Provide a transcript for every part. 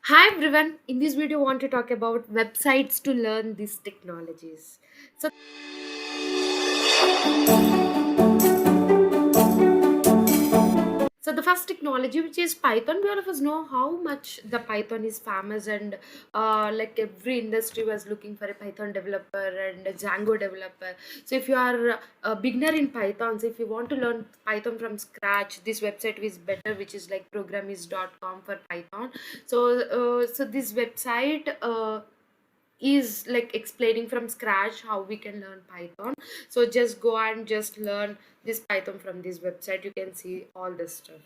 Hi everyone, in this video I want to talk about websites to learn these technologies. So So the first technology, which is Python, we all of us know how much the Python is famous, and like every industry was looking for a Python developer and a Django developer. So if you are a beginner in Python, so if you want to learn Python from scratch, this website is better, which is like programmist.com for Python. So this website is like explaining from scratch how we can learn Python. So just go and just learn this Python from this website. You can see all this stuff.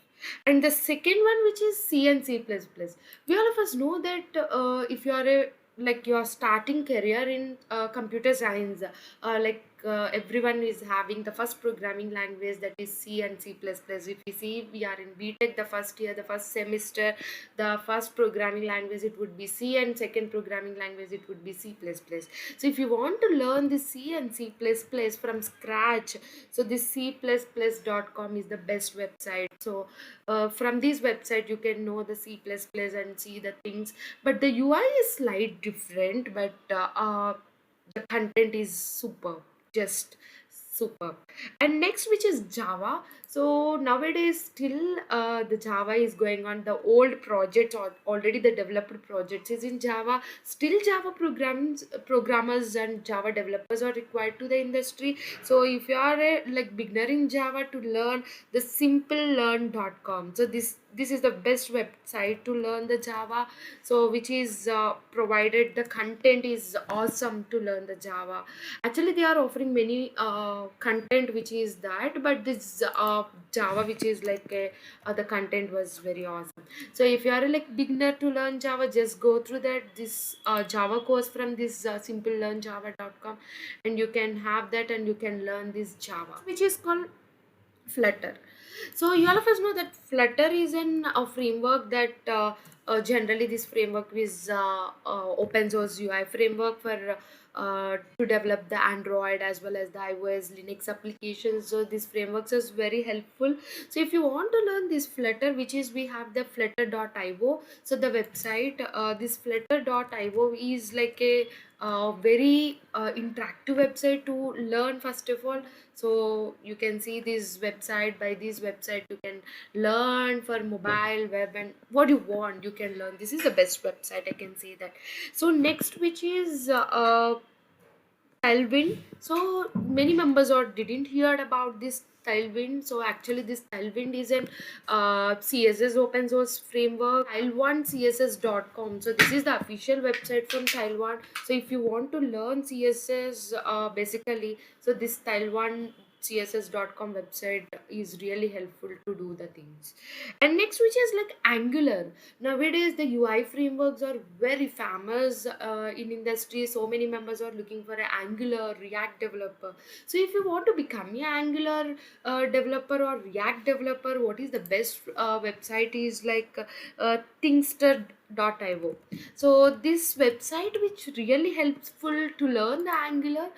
And the second one, which is C and C++, we all of us know that if you are a like you are starting career in computer science, everyone is having the first programming language, that is C and C++. If we see, we are in BTech, the first year, the first semester, the first programming language it would be C, and second programming language it would be C++. So if you want to learn the C and C++ from scratch, so this c++.com is the best website. So from this website you can know the C++ and see the things, but the UI is slight different, but the content is superb, just superb. And next, which is Java. So nowadays still the Java is going on. The old projects, or already the developed projects is in Java. Still Java programmers and Java developers are required to the industry. So if you are a like beginner in Java, to learn the simplelearn.com. So this is the best website to learn the Java. So which is provided, the content is awesome to learn the Java. Actually they are offering many content which is that, but this Java, which is like the content was very awesome. So if you are like beginner to learn Java, just go through that this Java course from this simplelearnjava.com, and you can have that and you can learn this Java, which is called Flutter. So you all of us know that Flutter is a framework that generally this framework is open source UI framework for to develop the Android as well as the iOS Linux applications. So this framework is very helpful. So if you want to learn this Flutter, which is we have the flutter.io. So the website, this flutter.io is like a very interactive website to learn first of all. So you can see this website, by this website you can learn for mobile web and what you want you can learn. This is the best website, I can say that. So next, which is Tailwind. So many members or didn't hear about this Tailwind. So actually this Tailwind is an CSS open source framework, tailwindcss.com. So this is the official website from Tailwind. So if you want to learn CSS basically, so this Tailwind css.com website is really helpful to do the things. And next, which is like Angular. Nowadays the UI frameworks are very famous in industry. So many members are looking for an Angular React developer. So if you want to become an Angular developer or React developer, what is the best website is like Thinkster.io. So this website which really helpful to learn the Angular.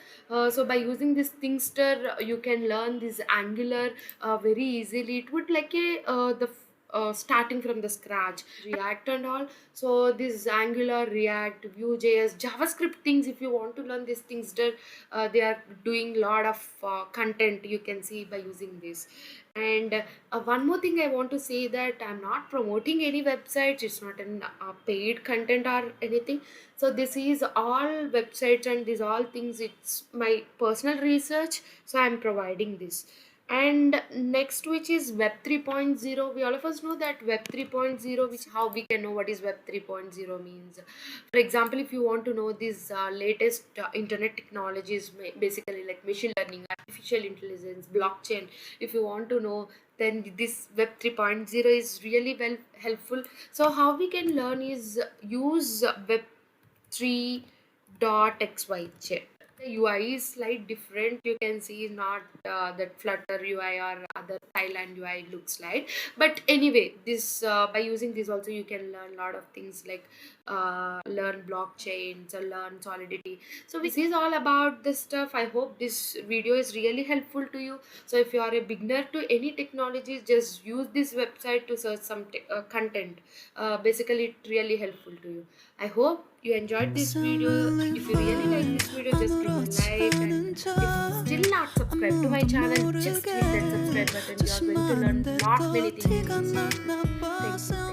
So by using this Thinkster you can learn this Angular very easily. It would like a starting from the scratch, React and all. So this Angular, React, Vue.js, JavaScript things, if you want to learn these things, they are doing lot of content you can see by using this. And one more thing I want to say, that I'm not promoting any websites. It's not an paid content or anything. So this is all websites and these all things, it's my personal research, so I'm providing this. And next, which is Web 3.0. We all of us know that Web 3.0, which how we can know what is Web 3.0 means. For example, if you want to know these latest internet technologies, basically like machine learning, artificial intelligence, blockchain, if you want to know, then this Web 3.0 is really well helpful. So how we can learn is use Web 3.xyz. The UI is slight different. You can see not that Flutter UI or other Thailand UI looks like. But anyway, this by using this also you can learn a lot of things like learn blockchains or learn solidity. So this is all about this stuff. I hope this video is really helpful to you. So if you are a beginner to any technologies, just use this website to search some content. Basically, it really helpful to you. I hope you enjoyed this video. If you really like this video, just give a like, and if still not subscribed to my channel, just hit that subscribe button. You are going to learn lot many things in this video. Thank you.